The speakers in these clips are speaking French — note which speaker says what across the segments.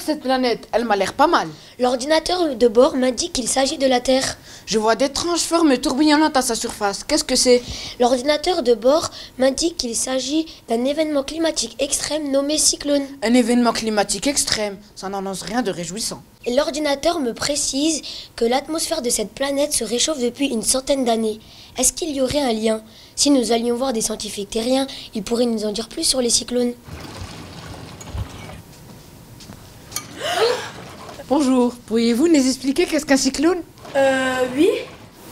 Speaker 1: cette planète, elle m'a l'air pas mal.
Speaker 2: L'ordinateur de bord m'indique qu'il s'agit de la Terre.
Speaker 1: Je vois d'étranges formes tourbillonnantes à sa surface. Qu'est-ce que c'est?
Speaker 2: L'ordinateur de bord m'indique qu'il s'agit d'un événement climatique extrême nommé cyclone.
Speaker 1: Un événement climatique extrême, ça n'annonce rien de réjouissant.
Speaker 2: Et l'ordinateur me précise que l'atmosphère de cette planète se réchauffe depuis une centaine d'années. Est-ce qu'il y aurait un lien? Si nous allions voir des scientifiques terriens, ils pourraient nous en dire plus sur les cyclones.
Speaker 1: Bonjour, pourriez-vous nous expliquer qu'est-ce qu'un cyclone?
Speaker 3: Oui.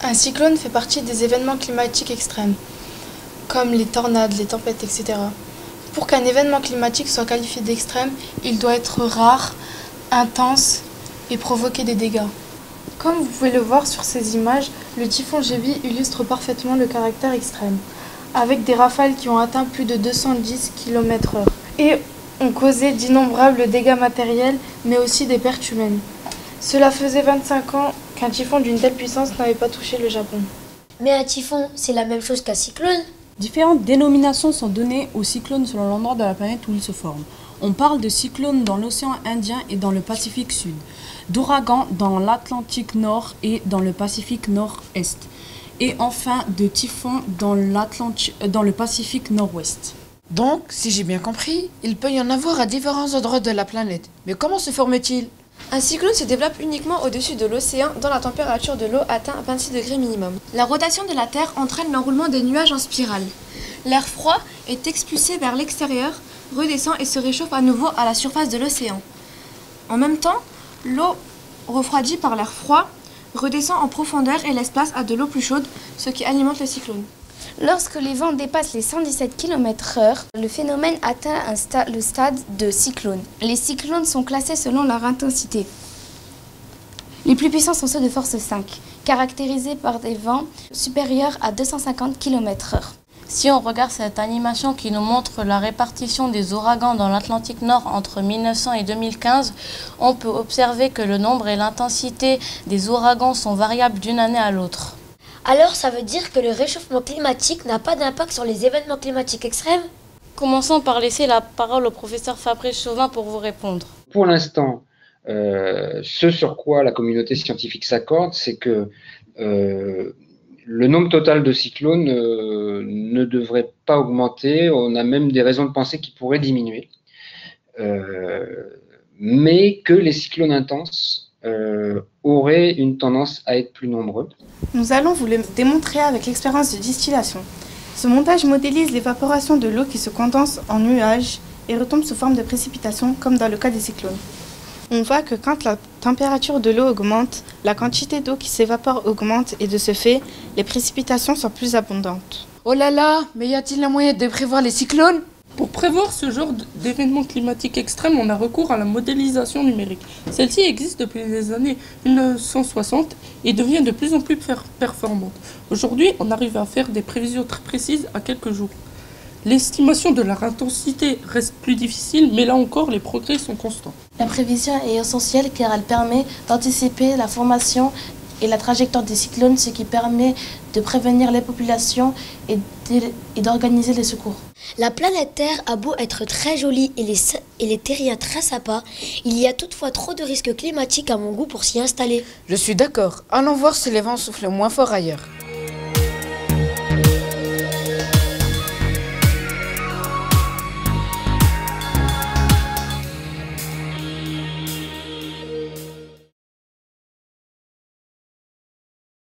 Speaker 3: Un cyclone fait partie des événements climatiques extrêmes, comme les tornades, les tempêtes, etc. Pour qu'un événement climatique soit qualifié d'extrême, il doit être rare, intense et provoquer des dégâts. Comme vous pouvez le voir sur ces images, le typhon Jebi illustre parfaitement le caractère extrême, avec des rafales qui ont atteint plus de 210 km/h et ont causé d'innombrables dégâts matériels, mais aussi des pertes humaines. Cela faisait 25 ans qu'un typhon d'une telle puissance n'avait pas touché le Japon.
Speaker 2: Mais un typhon, c'est la même chose qu'un cyclone?
Speaker 4: Différentes dénominations sont données aux cyclones selon l'endroit de la planète où ils se forment. On parle de cyclones dans l'océan Indien et dans le Pacifique Sud, d'ouragans dans l'Atlantique Nord et dans le Pacifique Nord-Est, et enfin de typhons dans le Pacifique Nord-Ouest.
Speaker 1: Donc, si j'ai bien compris, il peut y en avoir à différents endroits de la planète. Mais comment se forme-t-il?
Speaker 5: Un cyclone se développe uniquement au-dessus de l'océan dont la température de l'eau atteint 26 degrés minimum. La rotation de la Terre entraîne l'enroulement des nuages en spirale. L'air froid est expulsé vers l'extérieur, redescend et se réchauffe à nouveau à la surface de l'océan. En même temps, l'eau refroidie par l'air froid redescend en profondeur et laisse place à de l'eau plus chaude, ce qui alimente le cyclone.
Speaker 6: Lorsque les vents dépassent les 117 km/h, le phénomène atteint le stade de cyclone. Les cyclones sont classés selon leur intensité. Les plus puissants sont ceux de force 5, caractérisés par des vents supérieurs à 250 km/h.
Speaker 7: Si on regarde cette animation qui nous montre la répartition des ouragans dans l'Atlantique Nord entre 1900 et 2015, on peut observer que le nombre et l'intensité des ouragans sont variables d'une année à l'autre.
Speaker 2: Alors ça veut dire que le réchauffement climatique n'a pas d'impact sur les événements climatiques extrêmes?
Speaker 7: Commençons par laisser la parole au professeur Fabrice Chauvin pour vous répondre.
Speaker 8: Pour l'instant, ce sur quoi la communauté scientifique s'accorde, c'est que le nombre total de cyclones ne devrait pas augmenter. On a même des raisons de penser qu'ils pourraient diminuer. Mais que les cyclones intenses auraient une tendance à être plus nombreux.
Speaker 3: Nous allons vous le démontrer avec l'expérience de distillation. Ce montage modélise l'évaporation de l'eau qui se condense en nuages et retombe sous forme de précipitations, comme dans le cas des cyclones. On voit que quand la température de l'eau augmente, la quantité d'eau qui s'évapore augmente et de ce fait, les précipitations sont plus abondantes.
Speaker 1: Oh là là, mais y a-t-il un moyen de prévoir les cyclones?
Speaker 9: Pour prévoir ce genre d'événements climatiques extrêmes, on a recours à la modélisation numérique. Celle-ci existe depuis les années 1960 et devient de plus en plus performante. Aujourd'hui, on arrive à faire des prévisions très précises à quelques jours. L'estimation de leur intensité reste plus difficile, mais là encore, les progrès sont constants.
Speaker 10: La prévision est essentielle car elle permet d'anticiper la formation et la trajectoire des cyclones, ce qui permet de prévenir les populations et d'organiser les secours.
Speaker 2: La planète Terre a beau être très jolie et les terriens très sympas, il y a toutefois trop de risques climatiques à mon goût pour s'y installer.
Speaker 1: Je suis d'accord. Allons voir si les vents soufflent moins fort ailleurs.